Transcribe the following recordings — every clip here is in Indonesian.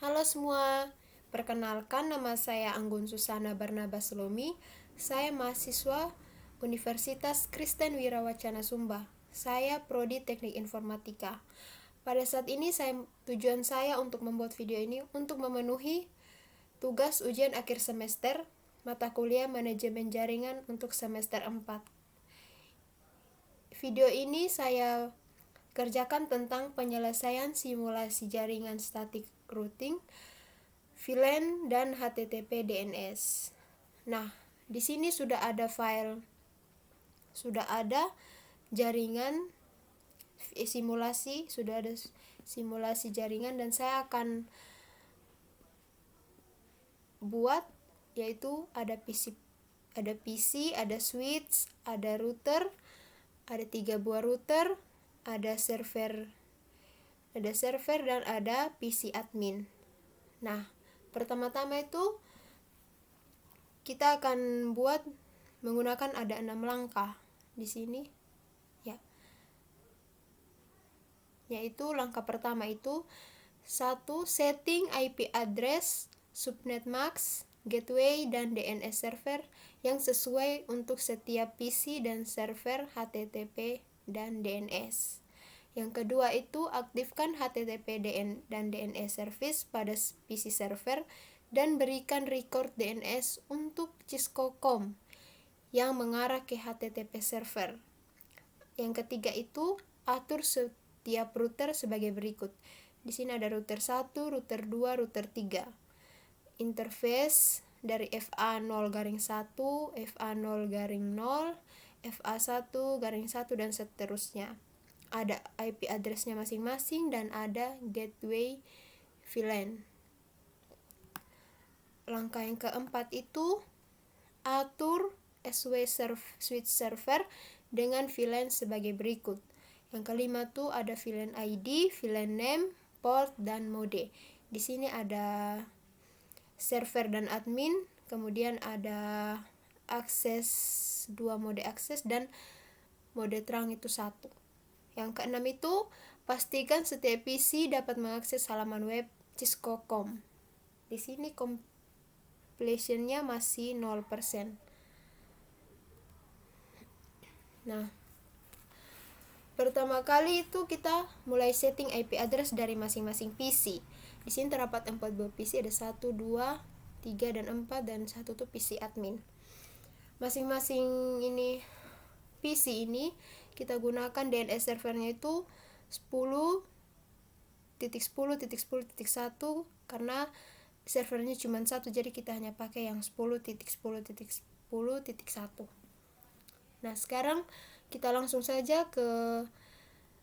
Halo semua, perkenalkan nama saya Anggun Susana Barnabas Lomi. Saya mahasiswa Universitas Kristen Wirawacana Sumba. Saya Prodi Teknik Informatika. Pada saat ini tujuan saya untuk membuat video ini untuk memenuhi tugas ujian akhir semester mata kuliah Manajemen Jaringan untuk semester 4. Video ini saya kerjakan tentang penyelesaian simulasi jaringan static routing, VLAN, dan HTTP DNS. Nah, di sini sudah ada jaringan sudah ada simulasi jaringan, dan saya akan buat, yaitu ada PC, ada switch, ada router, ada 3 buah router, ada server dan ada PC admin. Nah, pertama-tama itu kita akan buat menggunakan ada 6 langkah di sini ya. Yaitu langkah pertama itu 1. Setting IP address, subnet mask, gateway, dan DNS server yang sesuai untuk setiap PC dan server HTTP dan DNS. Yang kedua itu aktifkan HTTP dan DNS service pada PC server dan berikan record DNS untuk Cisco.com yang mengarah ke HTTP server. Yang ketiga itu atur setiap router sebagai berikut. Di sini ada router 1, router 2, router 3. Interface dari FA0-1, FA0-0, FA1-1 dan seterusnya. Ada IP address-nya masing-masing dan ada gateway VLAN. Langkah yang keempat itu atur switch server dengan VLAN sebagai berikut. Yang kelima tuh ada VLAN ID, VLAN name, port, dan mode. Di sini ada server dan admin, kemudian ada akses 2 mode akses, dan mode terang itu 1. Yang keenam itu pastikan setiap PC dapat mengakses halaman web Cisco.com. Di sini completion-nya masih 0%. Nah, pertama kali itu kita mulai setting IP address dari masing-masing PC. Di sini terdapat 4 buah PC, ada 1, 2, 3, dan 4, dan 1 tuh PC admin. Masing-masing PC ini kita gunakan DNS servernya itu 10.10.10.1 karena servernya cuma 1, jadi kita hanya pakai yang 10.10.10.1. Nah, sekarang kita langsung saja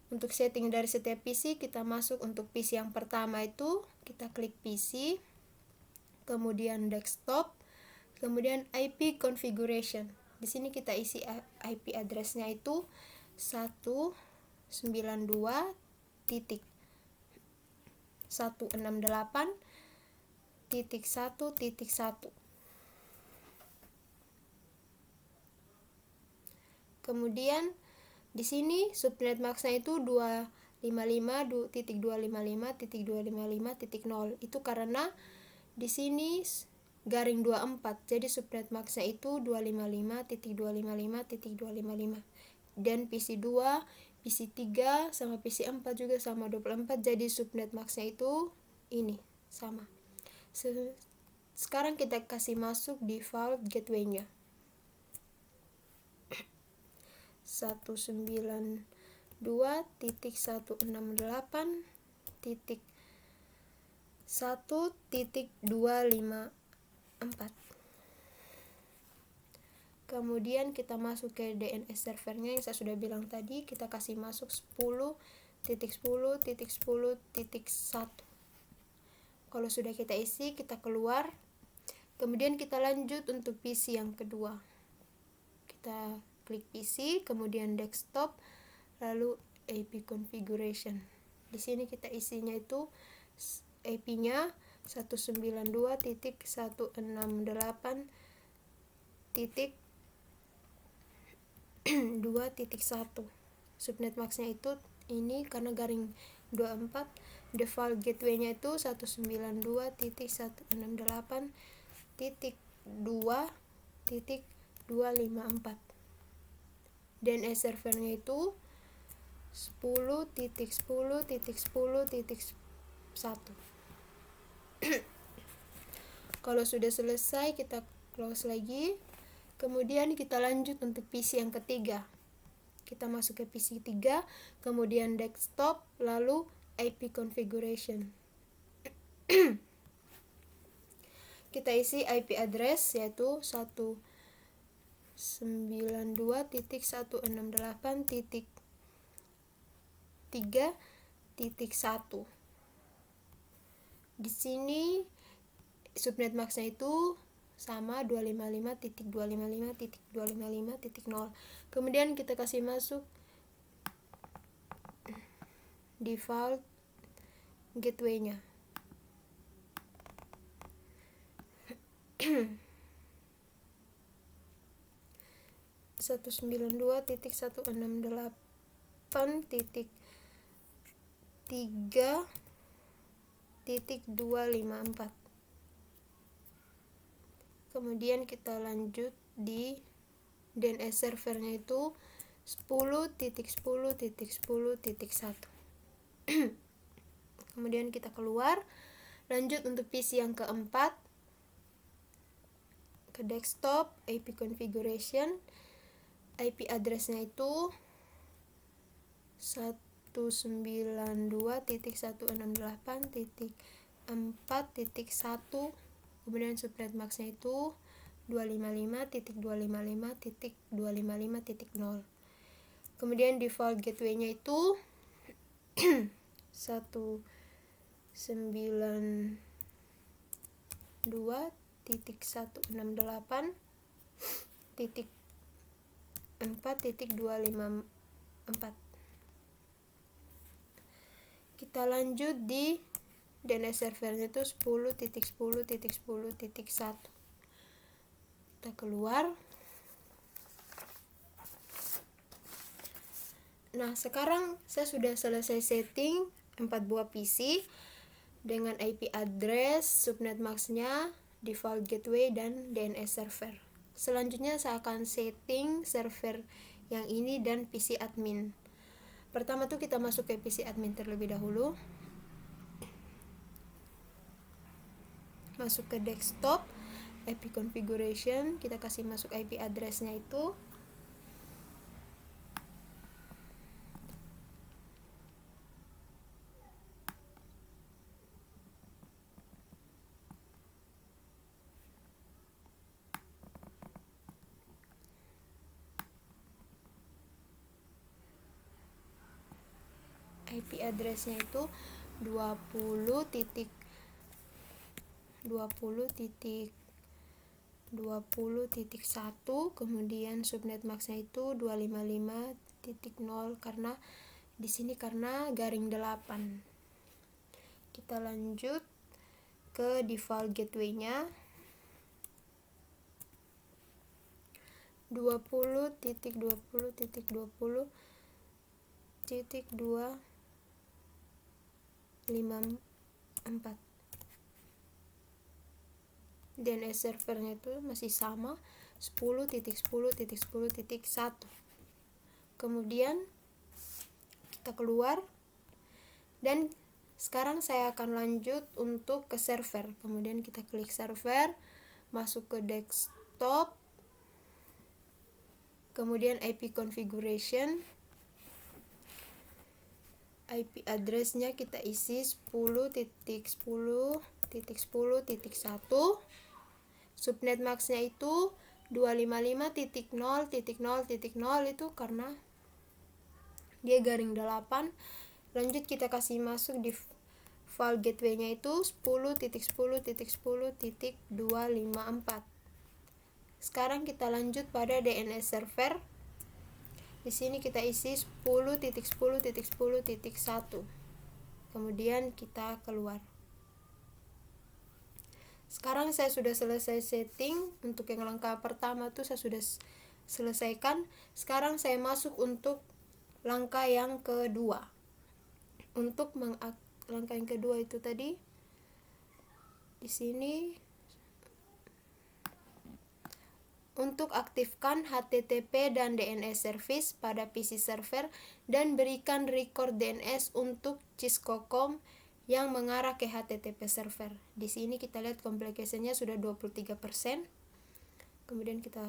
untuk setting dari setiap PC. Kita masuk untuk PC yang pertama itu, kita klik PC, kemudian desktop, kemudian IP configuration. Di sini kita isi IP address-nya itu 192.168.1.1. Kemudian di sini subnet max-nya itu 255.255.255.0. Itu karena di sini garing 24, jadi subnet max-nya itu 255.255.255. Dan PC 2, PC 3 sama PC 4 juga sama 24, jadi subnet max-nya itu ini sama. Sekarang kita kasih masuk default gateway-nya 192.168.1.254. Kemudian kita masuk ke DNS servernya yang saya sudah bilang tadi, kita kasih masuk 10.10.10.1. Kalau sudah kita isi, kita keluar. Kemudian kita lanjut untuk PC yang kedua. Kita klik PC, kemudian desktop, lalu IP configuration. Di sini kita isinya itu IP-nya 192.168.2.1. Subnet max-nya itu ini karena garing 24. Default gateway-nya itu 192.168.2.254. DNS servernya itu 10.10.10.1. Kalau sudah selesai, kita close lagi. Kemudian kita lanjut untuk PC yang ketiga. Kita masuk ke PC ketiga, kemudian desktop, lalu IP configuration. Kita isi IP address yaitu 192.168.3.1. Di sini subnet max-nya itu sama 255.255.255.0. Kemudian kita kasih masuk default gateway-nya. Satu 192.168.3.254. Kemudian kita lanjut di DNS servernya itu 10.10.10.1. Kemudian kita keluar, lanjut untuk PC yang keempat, ke desktop, IP configuration. IP address-nya itu 192.168.4.1. Kemudian subnet max-nya itu 255.255.255.0. Kemudian default gateway-nya itu 192.168.4.254. Kita lanjut di DNS servernya itu 10.10.10.1. Kita keluar. Nah, sekarang saya sudah selesai setting 4 buah PC dengan IP address, subnet max-nya, default gateway, dan DNS server. Selanjutnya saya akan setting server yang ini dan PC admin. Pertama tuh kita masuk ke PC admin terlebih dahulu. Masuk ke desktop, IP configuration, kita kasih masuk IP address-nya itu IP address-nya itu 20.20.20.1. Kemudian subnet max-nya itu 255.0 karena di sini karena garing 8. Kita lanjut ke default gateway-nya 20.20.20.254. DNS servernya itu masih sama 10.10.10.1. Kemudian kita keluar, dan sekarang saya akan lanjut untuk ke server. Kemudian kita klik server, masuk ke desktop, kemudian IP configuration. IP address-nya kita isi 10.10.10.1. Subnet max-nya itu 255.0.0.0 itu karena dia garing 8. Lanjut kita kasih masuk di default gateway-nya itu 10.10.10.254. Sekarang kita lanjut pada DNS server. Di sini kita isi 10.10.10.1. Kemudian kita keluar. Sekarang saya sudah selesai setting. Untuk yang langkah pertama tuh saya sudah selesaikan. Sekarang saya masuk untuk langkah yang kedua. Untuk langkah yang kedua itu tadi di sini untuk aktifkan HTTP dan DNS service pada PC server dan berikan record DNS untuk Cisco.com yang mengarah ke HTTP server. Di sini kita lihat complication-nya sudah 23%. Kemudian kita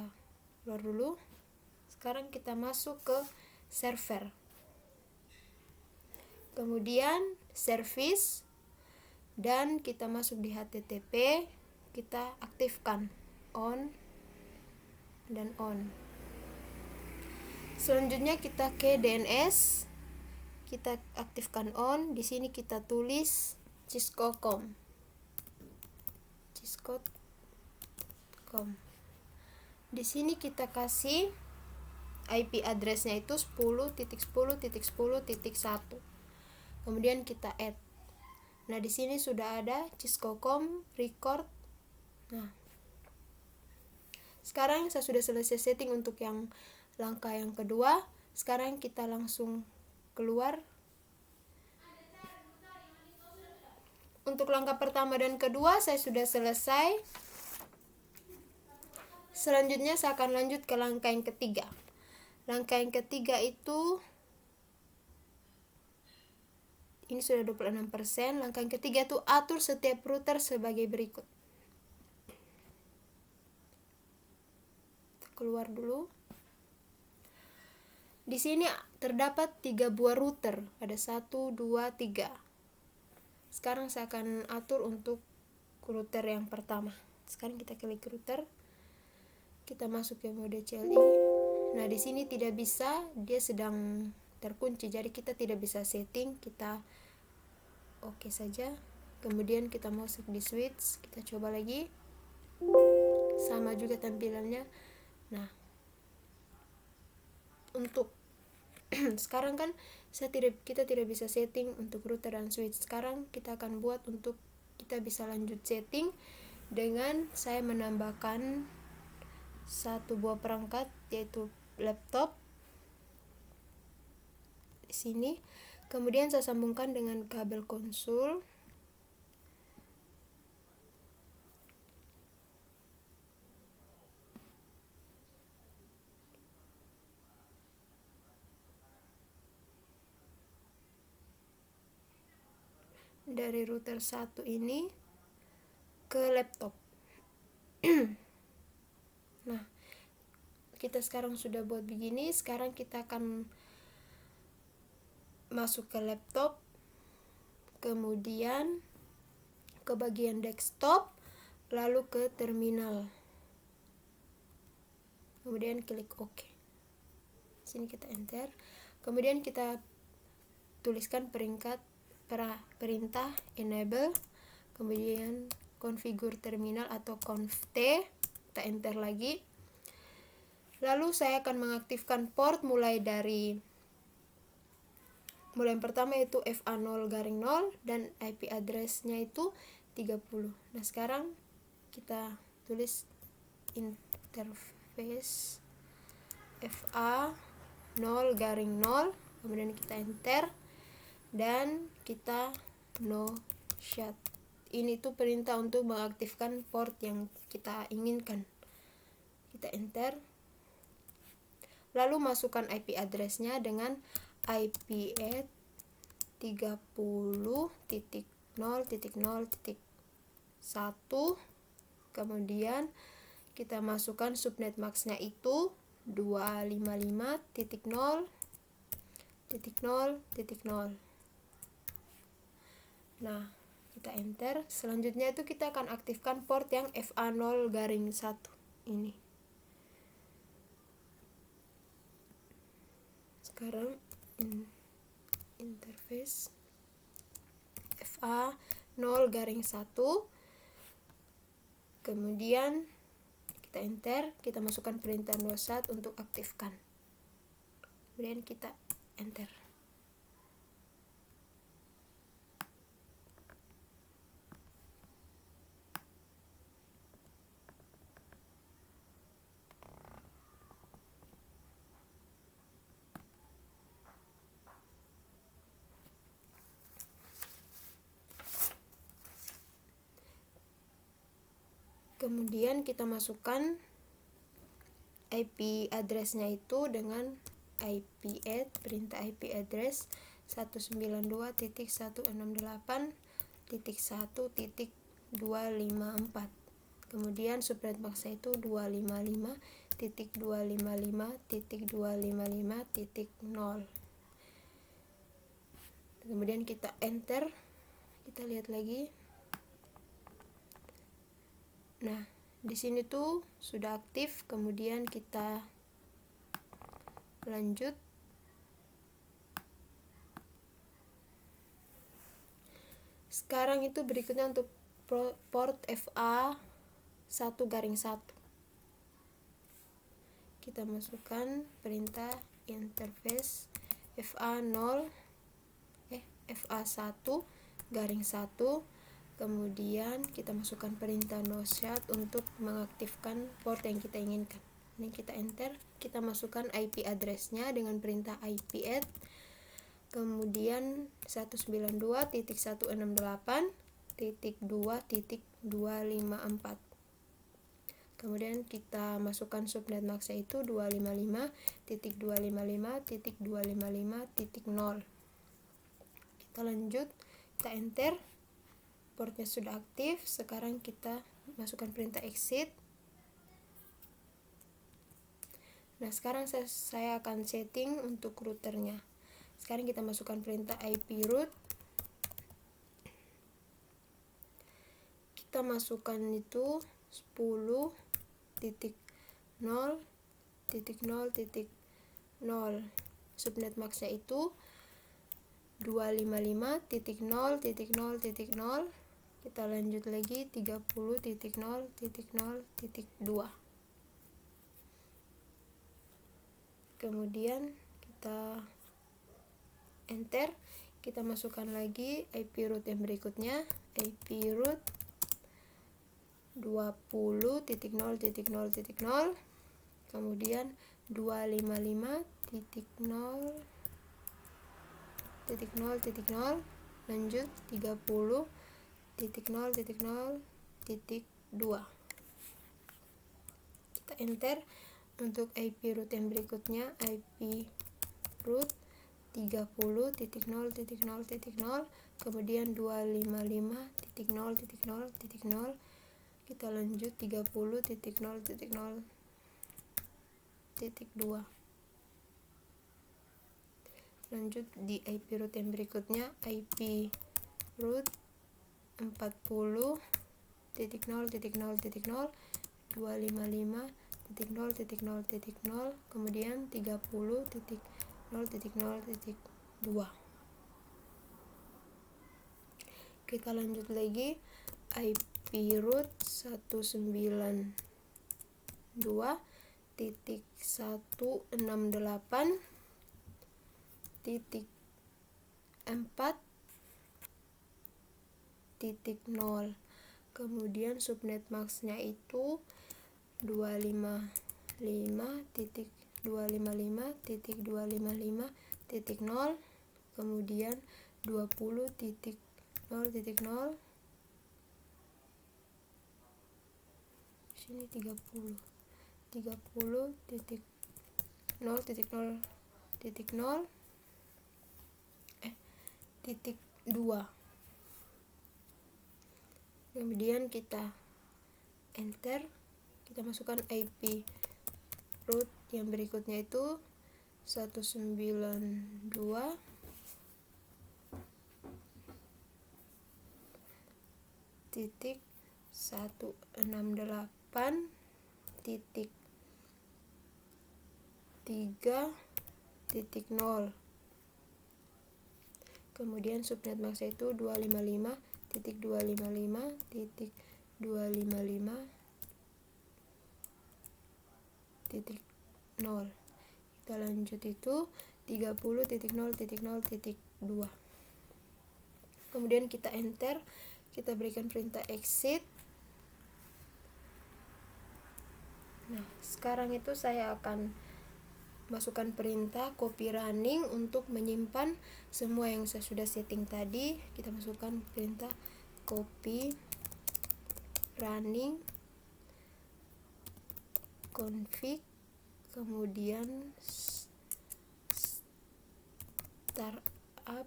keluar dulu. Sekarang kita masuk ke server. Kemudian service dan kita masuk di HTTP, kita aktifkan on dan on. Selanjutnya kita ke DNS, kita aktifkan on. Di sini kita tulis Cisco.com. Cisco.com. Di sini kita kasih IP address-nya itu 10.10.10.1. Kemudian kita add. Nah, di sini sudah ada Cisco.com record. Nah, sekarang saya sudah selesai setting untuk yang langkah yang kedua. Sekarang kita langsung keluar. Untuk langkah pertama dan kedua saya sudah selesai. Selanjutnya saya akan lanjut ke langkah yang ketiga. Langkah yang ketiga itu ini sudah 26%. Langkah yang ketiga itu atur setiap router sebagai berikut. Keluar dulu. Di sini terdapat 3 buah router. Ada 1, 2, 3. Sekarang saya akan atur untuk router yang pertama. Sekarang kita klik router. Kita masuk ke mode CLI. Nah, di sini tidak bisa, dia sedang terkunci. Jadi kita tidak bisa setting, kita oke saja. Kemudian kita masuk di switch, kita coba lagi. Sama juga tampilannya. Nah, untuk sekarang kan kita tidak bisa setting untuk router dan switch. Sekarang kita akan buat untuk kita bisa lanjut setting dengan saya menambahkan satu buah perangkat, yaitu laptop di sini. Kemudian saya sambungkan dengan kabel konsul. Dari router 1 ini ke laptop. Nah, kita sekarang sudah buat begini. Sekarang kita akan masuk ke laptop, kemudian ke bagian desktop, lalu ke terminal, kemudian klik OK. Sini kita enter. Kemudian kita tuliskan perintah enable, kemudian configure terminal atau conft, kita enter lagi. Lalu saya akan mengaktifkan port mulai yang pertama itu FA0-0 dan IP address-nya itu 30. Nah, sekarang kita tulis interface FA0-0, kemudian kita enter dan kita no shut. Ini tuh perintah untuk mengaktifkan port yang kita inginkan. Kita enter. Lalu masukkan IP address-nya dengan IP at 30.0.0.1. Kemudian kita masukkan subnet max-nya itu 255.0.0.0. Nah, kita enter. Selanjutnya itu kita akan aktifkan port yang FA0-1 ini. Sekarang interface FA0-1, kemudian kita enter, kita masukkan perintah nosat untuk aktifkan, kemudian kita enter. Kemudian kita masukkan IP address-nya itu dengan IP add, perintah IP address 192.168.1.254. Kemudian subnet max-nya itu 255.255.255.0. Kemudian kita enter, kita lihat lagi. Nah, di sini tuh sudah aktif. Kemudian kita lanjut. Sekarang itu berikutnya untuk port FA 1/1. Kita masukkan perintah interface FA1/1, kemudian kita masukkan perintah no-shut untuk mengaktifkan port yang kita inginkan. Ini kita enter, kita masukkan IP address-nya dengan perintah IP add, kemudian 192.168.2.254. Kemudian kita masukkan subnet max-nya itu 255.255.255.0. Kita lanjut, kita enter, portnya sudah aktif. Sekarang kita masukkan perintah exit. Nah, sekarang saya akan setting untuk routernya. Sekarang kita masukkan perintah IP root. Kita masukkan itu 10.0.0.0. Subnet max-nya itu 255.0.0.0. Kita lanjut lagi 30.0.0.2. Kemudian kita enter, kita masukkan lagi IP root yang berikutnya, IP root 20.0.0.0, kemudian 255.0.0.0, lanjut 30.0.0.2. Kita enter. Untuk IP root yang berikutnya, IP root 30.0.0.0, kemudian 255.0.0.0, kita lanjut 30.0.0.2. Lanjut di IP root yang berikutnya, IP root 40.0.0.0, 255.0.0.0, kemudian 30.0.0.2. Kita lanjut lagi, IP root 192.168.4.0. Kemudian subnet max-nya itu 255.255.255.0, kemudian 20.0.0, sini 30.0.0.2. Kemudian kita enter, kita masukkan IP root yang berikutnya itu 192.168.3.0. Kemudian subnet max itu 255.255.0. Kita lanjut itu 30.0.0.2. Kemudian kita enter, kita berikan perintah exit. Nah, sekarang itu saya akan masukkan perintah copy running untuk menyimpan semua yang saya sudah setting tadi. Kita masukkan perintah copy running config, kemudian startup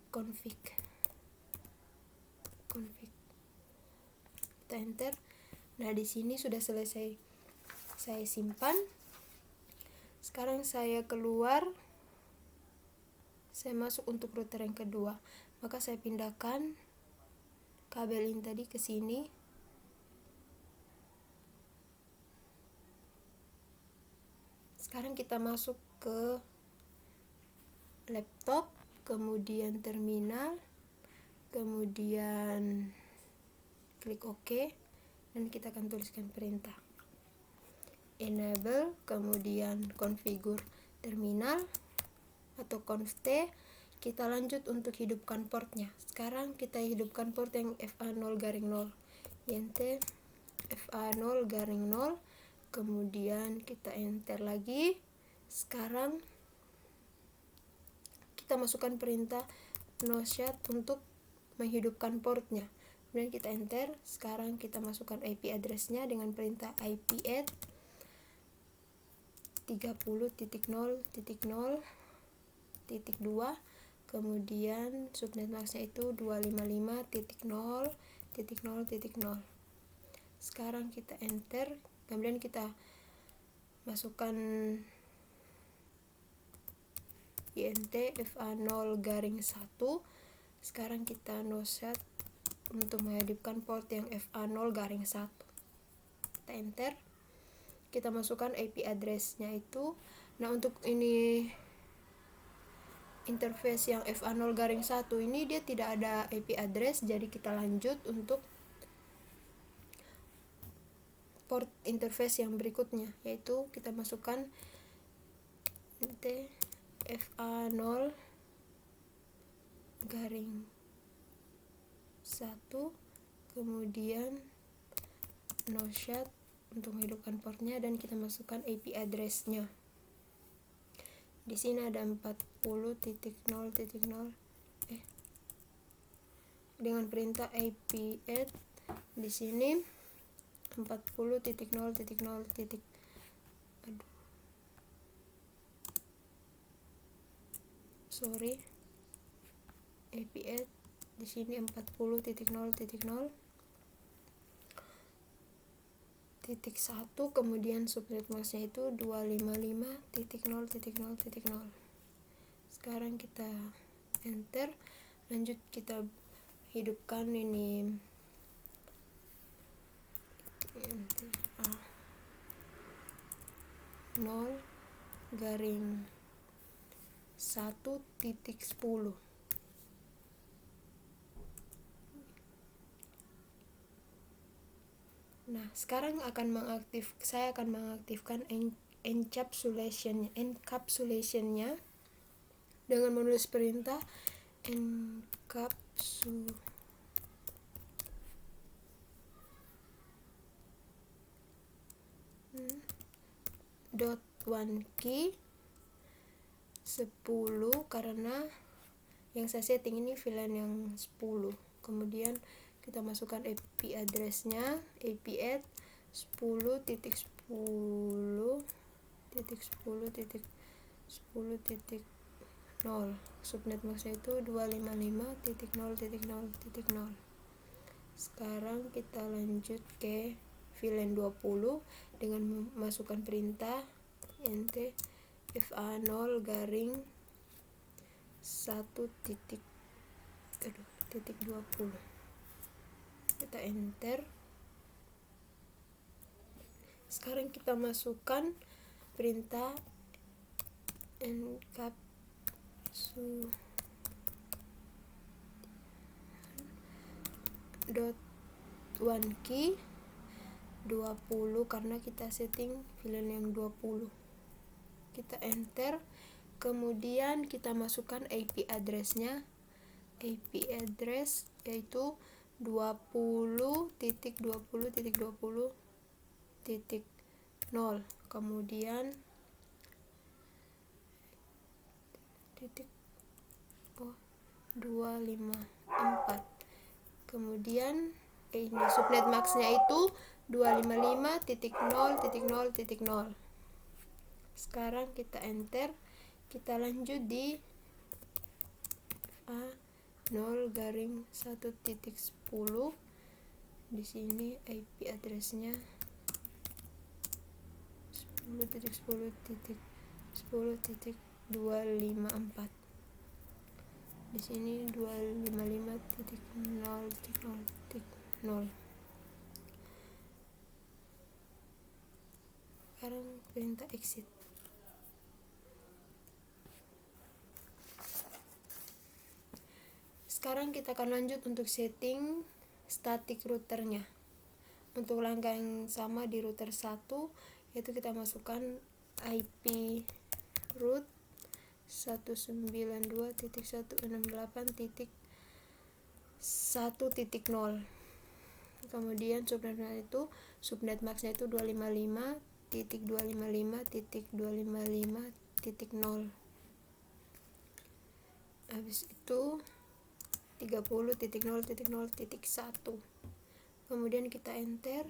config. Kita enter. Nah, di sini sudah selesai saya simpan. Sekarang saya keluar, saya masuk untuk router yang kedua, maka saya pindahkan kabel ini tadi ke sini. Sekarang kita masuk ke laptop, kemudian terminal, kemudian klik OK, dan kita akan tuliskan perintah enable, kemudian configure terminal atau conft. Kita lanjut untuk hidupkan portnya. Sekarang kita hidupkan port yang FA0-0, int FA0-0, kemudian kita enter lagi. Sekarang kita masukkan perintah noshad untuk menghidupkan portnya, kemudian kita enter. Sekarang kita masukkan IP address-nya dengan perintah ip-add 30.0.0.2, kemudian subnet max-nya itu 255.0.0.0. Sekarang kita enter, kemudian kita masukkan int FA0-1. Sekarang kita noshad untuk menghidupkan port yang FA0-1. Kita enter, kita masukkan IP address-nya itu. Nah, untuk ini interface yang FA0-1 ini dia tidak ada IP address, jadi kita lanjut untuk port interface yang berikutnya, yaitu kita masukkan FA0-1, kemudian noshad untuk menghidupkan portnya, dan kita masukkan IP address-nya. Di sini ada 40.0.0 dengan perintah ip-add di sini 40.0.0. ip-add di sini 40.0.0.1, kemudian subnet max-nya itu 255.0.0.0. Sekarang kita enter, lanjut kita hidupkan ini A0-1.10. Nah, sekarang saya akan mengaktifkan encapsulation-nya dengan menulis perintah .1key 10, karena yang saya setting ini VLAN yang 10. Kemudian kita masukkan IP address-nya, ip-add 10.10.10.0, subnet max-nya itu 255.0.0.0. Sekarang kita lanjut ke VLAN 20 dengan memasukkan perintah int FA0-1.20. Kita enter. Sekarang kita masukkan perintah encapsulation.1key 20, karena kita setting VLAN yang 20. Kita enter, kemudian kita masukkan IP address-nya. IP address yaitu 20.20.20.0, kemudian 254, kemudian ini subnet max-nya itu 255.0.0.0. Sekarang kita enter, kita lanjut di A0-1.10. Di sini IP addressnya 10.10.10.254. Di sini 255.0.0.0. Sekarang perintah exit. Sekarang kita akan lanjut untuk setting static routernya. Untuk langkah yang sama di router 1, yaitu kita masukkan IP root 192.168.1.0. Kemudian subnet maxnya itu 255.255.255.0. habis itu 30.0.0.1. kemudian kita enter,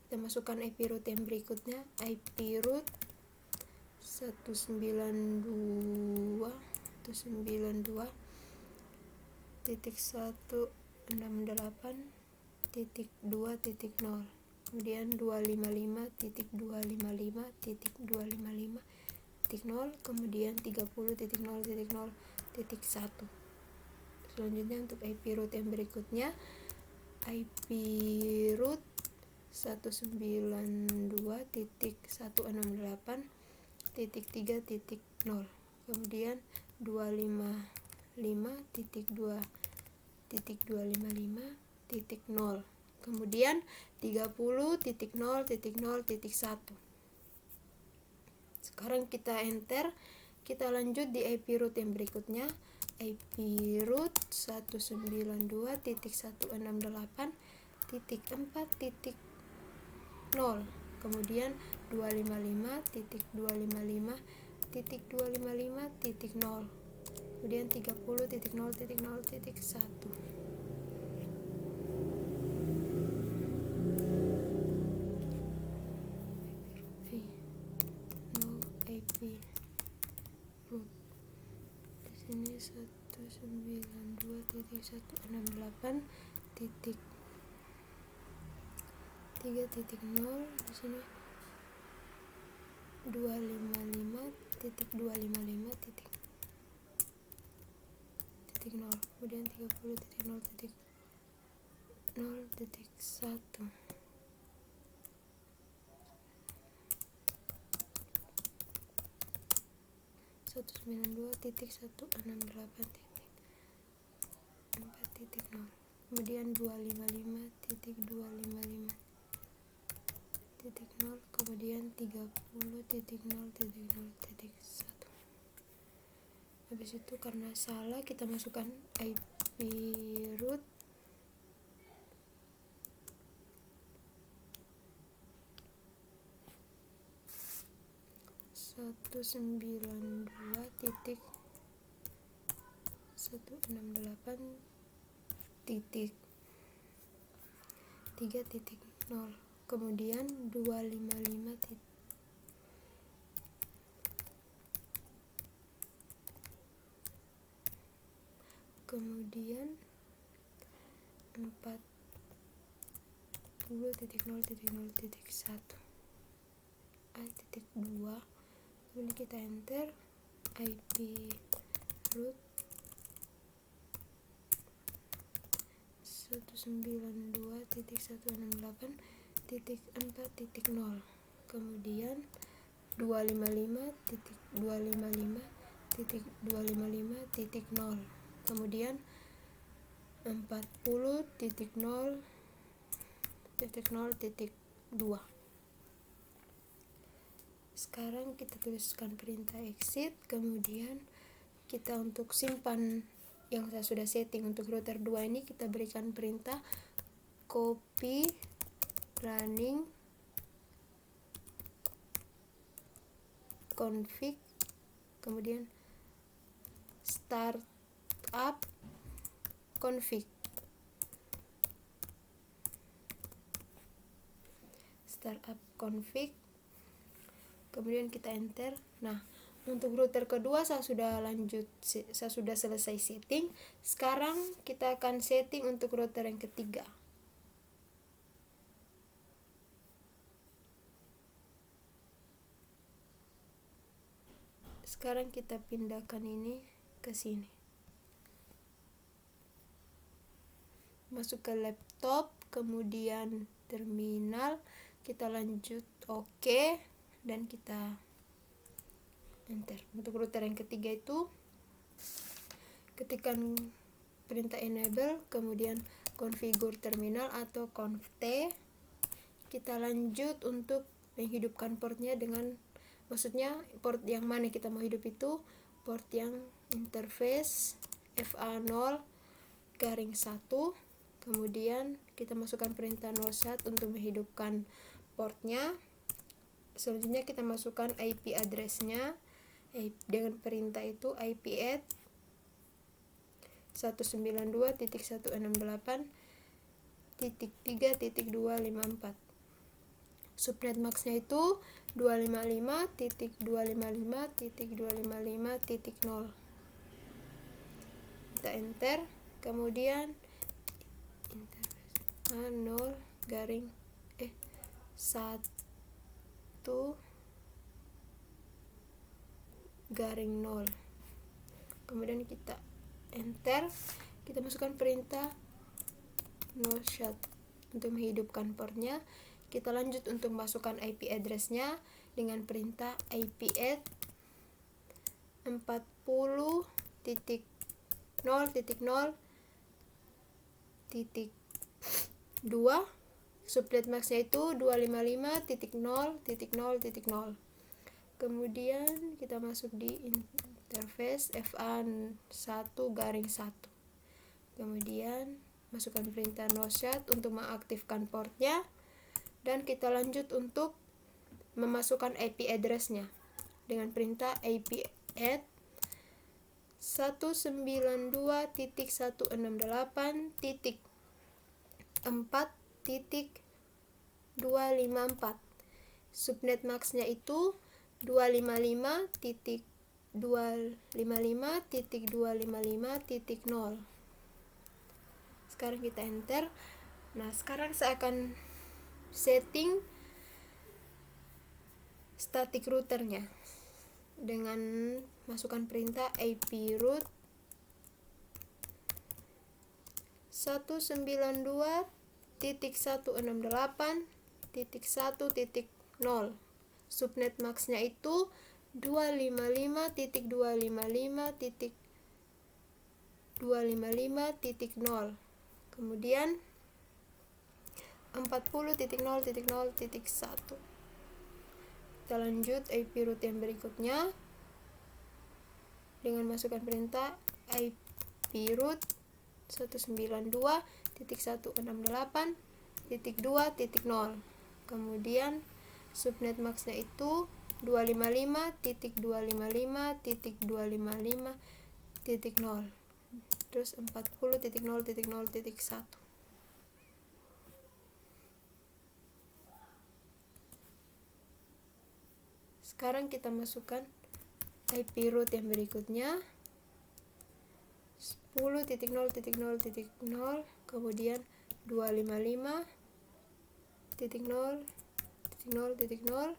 kita masukkan IP root yang berikutnya, IP root 192.168.2.0, kemudian 255.255.255.0, kemudian 30.0.0.1. Selanjutnya untuk IP root yang berikutnya, IP root 192.168.3.0, kemudian 255.2.255.0, kemudian 30.0.0.1. Sekarang kita enter, kita lanjut di IP root yang berikutnya, IP root 192.168.4.0, kemudian 255.255.255.0, kemudian 30.0.0.1. IP root di sini 192.168.3.0, di sini 255.255.0, kemudian 30.0.0.1. Satu 92.168.4.0, kemudian 255.255.0, kemudian 30.0.0.1. habis itu karena salah kita masukkan IP root 192.168.3.0, kemudian 255. Kemudian 40.0.0.1 A.2, kemudian kita enter IP root 192.168.4.0, kemudian 255.255.255.0, kemudian 40.0.0.2. Sekarang kita tuliskan perintah exit, kemudian kita untuk simpan yang saya sudah setting untuk router 2 ini, kita berikan perintah copy running config, kemudian startup config. startup config, kemudian kita enter. Nah, untuk router kedua saya sudah selesai setting. Sekarang kita akan setting untuk router yang ketiga. Sekarang kita pindahkan ini ke sini. Masuk ke laptop, kemudian terminal, kita lanjut OK, dan kita enter. Untuk router yang ketiga itu ketikkan perintah enable, kemudian configure terminal atau conft. Kita lanjut untuk menghidupkan portnya dengan, maksudnya port yang mana kita mau hidup itu, port yang interface FA0 garing 1. Kemudian kita masukkan perintah noshat untuk menghidupkan portnya. Selanjutnya kita masukkan IP address-nya dengan perintah itu IP add 192.168.3.254. Subnet max-nya itu 255.255.255.0. Kita enter, kemudian interface 0 garing 1 garing 0. Kemudian kita enter, kita masukkan perintah noshat untuk menghidupkan portnya. Kita lanjut untuk masukkan IP address-nya dengan perintah IP add 40.0.0.2. Subnet max-nya itu 255.0.0.0. Kemudian kita masuk di interface FA1 garing 1. Kemudian masukkan perintah noshat untuk mengaktifkan portnya, dan kita lanjut untuk memasukkan IP address-nya dengan perintah IP add 192.168.4.254. Subnet max-nya itu 255.255.255.0. Sekarang kita enter. Nah, sekarang saya akan setting static routernya dengan masukkan perintah IP root 192.168.1.0. Subnet max-nya itu 255.255.255.0. Kemudian 40.0.0.1. Kita lanjut IP root yang berikutnya dengan masukkan perintah IP root 192.168.2.0. Kemudian subnet max-nya itu 255.255.255.0, terus 40.0.0.1. Sekarang kita masukkan IP root yang berikutnya 10.0.0.0, kemudian 255.0.0.0,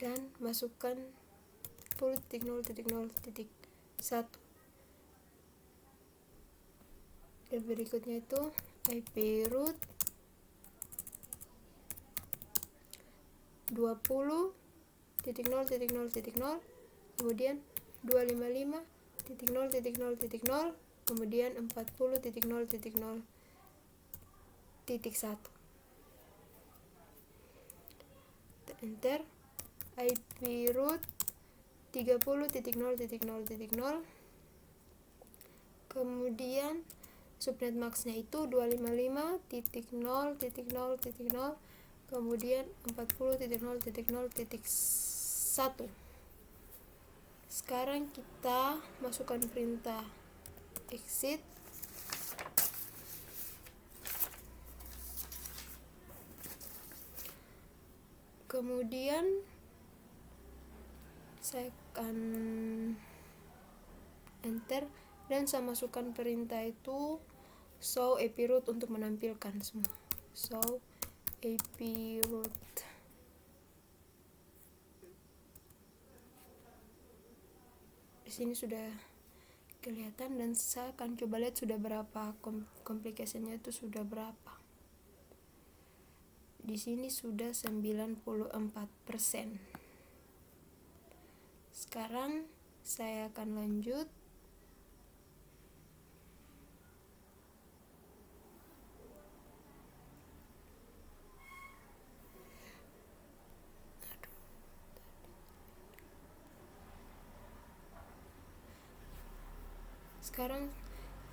dan masukkan 10.0.0.1. Dan berikutnya itu IP root 20.0.0.0, kemudian 255.0.0.0, kemudian 40.0.0.1. Enter. IP root 30.0.0.0, kemudian subnet max-nya itu 255.0.0.0, kemudian 40.0.0.1. Sekarang kita masukkan perintah exit. Kemudian saya akan enter dan saya masukkan perintah itu show AP root untuk menampilkan semua. Show AP root. Di sini sudah kelihatan dan saya akan coba lihat sudah berapa complication-nya itu sudah berapa. Di sini sudah 94%. Sekarang saya akan lanjut. Sekarang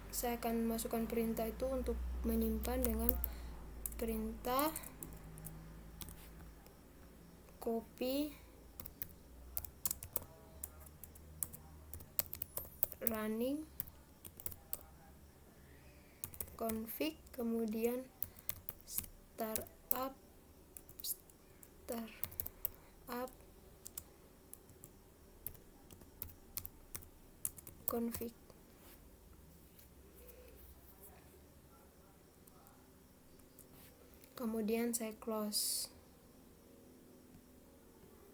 saya akan masukkan perintah itu untuk menyimpan dengan perintah copy running config, kemudian startup config. Kemudian saya close.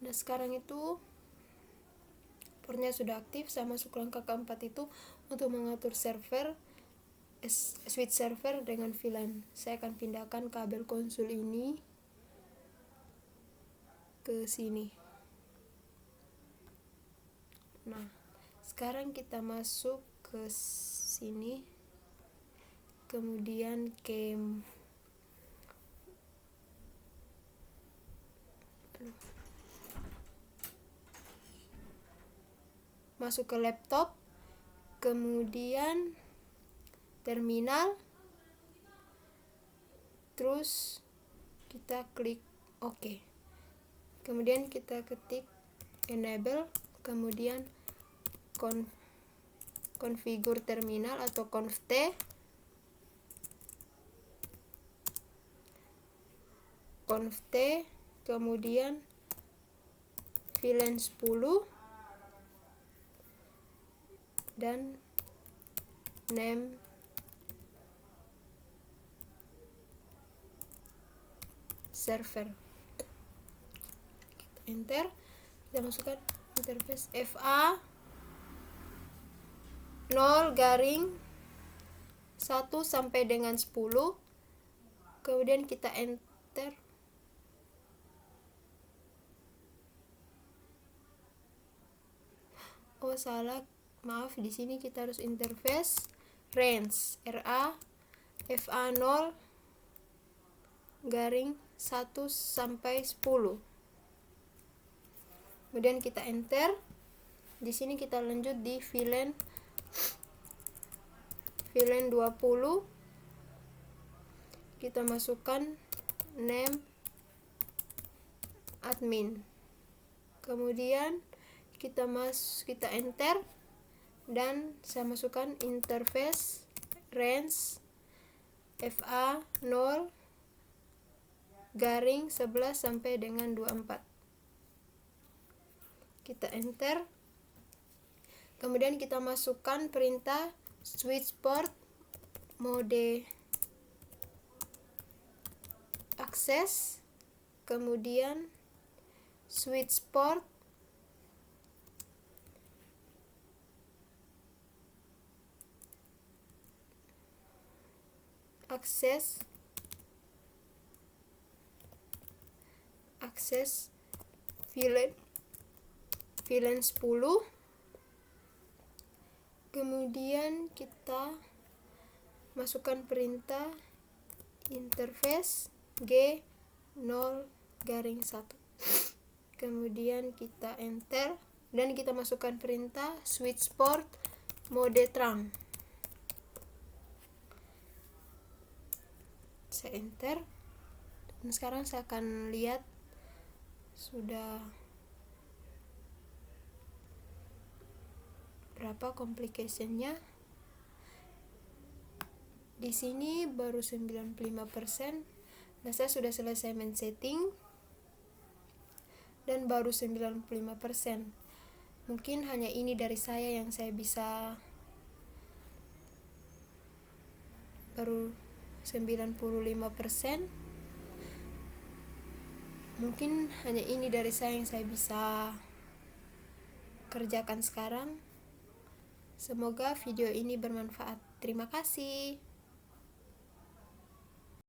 Nah, sekarang itu portnya sudah aktif. Saya masuk langkah keempat itu untuk mengatur server, switch server dengan VLAN. Saya akan pindahkan kabel konsul ini ke sini. Nah, sekarang kita masuk ke sini, kemudian ke masuk ke laptop, kemudian terminal, terus kita klik OK. Kemudian kita ketik enable, kemudian configure terminal atau conft, kemudian VLAN 10 dan name server. Kita enter, kita masukkan interface FA 0 garing 1 sampai dengan 10, kemudian kita enter. Oh salah, maaf, di sini kita harus interface range RA FA 0 garing 1 sampai 10. Kemudian kita enter. Di sini kita lanjut di VLAN 20. Kita masukkan name admin. Kemudian kita enter dan saya masukkan interface range FA 0 garing 11 sampai dengan 24. Kita enter. Kemudian kita masukkan perintah switch port mode access, kemudian switch port access VLAN 10. Kemudian kita masukkan perintah interface G 0 garing 1. Kemudian kita enter dan kita masukkan perintah switch port mode terang. Saya enter dan sekarang saya akan lihat sudah berapa complication-nya. Di sini baru 95%. Nah, saya sudah selesai men setting. dan baru 95%. Mungkin hanya ini dari saya yang saya bisa, baru 95%. Mungkin hanya ini dari saya yang saya bisa kerjakan sekarang. Semoga video ini bermanfaat. Terima kasih.